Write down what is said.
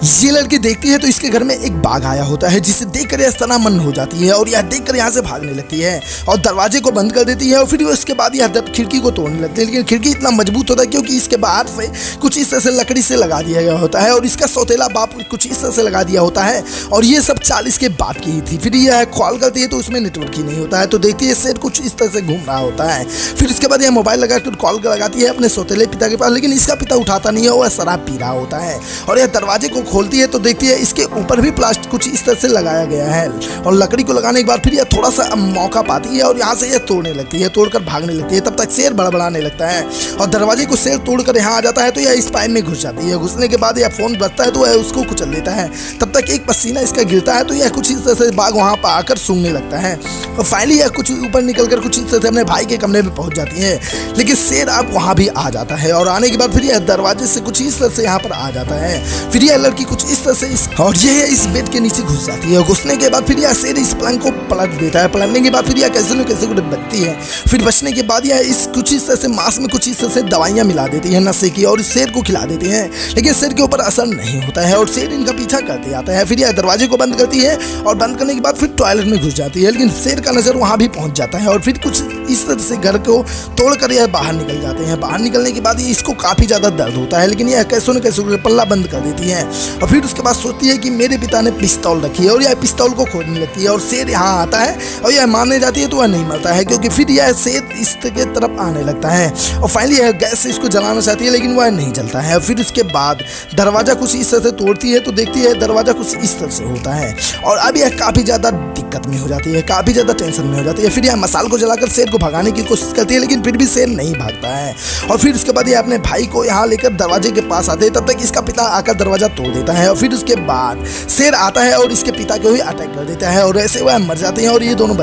ये लड़की देखती है तो इसके घर में एक बाघ आया होता है, जिसे देखकर यह सनामन हो जाती है और यह देखकर यहाँ से भागने लगती है और दरवाजे को बंद कर देती है। और फिर उसके बाद यह खिड़की को तोड़ने लगती है, लेकिन खिड़की इतना मजबूत होता है क्योंकि इसके बाहर से कुछ इस तरह से लकड़ी से लगा दिया गया होता है और इसका सौतेला बाप कुछ इस तरह से लगा दिया होता है। और ये सब 40 के बाद की ही थी। फिर यह कॉल करती है तो उसमें नेटवर्क ही नहीं होता है, तो देखती है शेर कुछ इस तरह से घूम रहा होता है। फिर इसके बाद यह मोबाइल लगाकर कॉल लगाती है अपने सौतेले पिता के पास, लेकिन इसका पिता उठाता नहीं है, वह शराब पी रहा होता है। और यह दरवाजे को खोलती है तो देखती है इसके ऊपर भी प्लास्टिक कुछ इस तरह से लगाया गया है और लकड़ी को लगाने के बाद फिर यह थोड़ा सा मौका पाती है और यहाँ से यह तोड़ने लगती है, तोड़कर भागने लगती है। तब तक शेर बड़बड़ाने लगता है और दरवाजे को शेर तोड़कर यहाँ आ जाता है तो यह इस पाइप में घुस जाती है। घुसने के बाद यह फोन बजता है तो वह उसको कुचल देता है। तब तक एक पसीना इसका गिरता है तो यह कुछ इस तरह से बाघ वहाँ पर आकर सूंघने लगता है और फाइनली यह कुछ ऊपर निकलकर कुछ इस तरह से अपने भाई के कमरे में पहुंच जाती है। लेकिन शेर अब वहाँ भी आ जाता है और आने के बाद फिर यह दरवाजे से कुछ इस तरह से यहाँ पर आ जाता है। फिर यह लड़की कुछ इस तरह से और यह इस बेड के नीचे घुस जाती है। घुसने के बाद फिर यह शेर इस पलंग को पलट देता है। पलटने के बाद फिर यह कैसे न कैसे बचती है। फिर बचने के बाद यह इस कुछ इस तरह से मांस में कुछ इस तरह से दवाइयाँ मिला देती है नशे की और इस शेर को खिला देती है, लेकिन शेर के ऊपर असर नहीं होता है और शेर इनका पीछा करते आता है। फिर यह दरवाजे को बंद करती है और बंद करने के बाद फिर टॉयलेट में घुस जाती है, लेकिन शेर का नजर वहाँ भी पहुँच जाता है और फिर कुछ इस तरह से घर को तोड़कर यह बाहर निकल जाते हैं। बाहर निकलने के बाद इसको काफ़ी ज़्यादा दर्द होता है, लेकिन यह कैसे न कैसे पल्ला बंद कर देती है और फिर उसके बाद सोचती है कि मेरे पिता ने पिस्तौल रखी है और यह पिस्तौल को खोदने लगती है और शेर यहाँ आता है और यह मारने जाती है तो वह नहीं मरता है क्योंकि फिर यह शेर इसके तरफ आने लगता है और फाइनली यह गैस से इसको जलाना चाहती है, लेकिन वह नहीं जलता है। फिर उसके बाद दरवाज़ा कुछ इस तरह से तोड़ती है तो देखती है दरवाज़ा कुछ इस तरह से होता है और अब यह काफ़ी ज़्यादा दिक्कत में हो जाती है, काफ़ी ज़्यादा टेंशन में हो जाती है। फिर यह मसाल को जलाकर शेर को भगाने की कोशिश करती है, लेकिन फिर भी शेर नहीं भागता है और फिर उसके बाद यह अपने भाई को यहाँ लेकर दरवाजे के पास आते हैं। तब तक इसका पिता आकर दरवाज़ा तोड़ देता है और फिर उसके बाद शेर आता है और इसके पिता को ही अटैक कर देता है और ऐसे वह मर जाते हैं और ये दोनों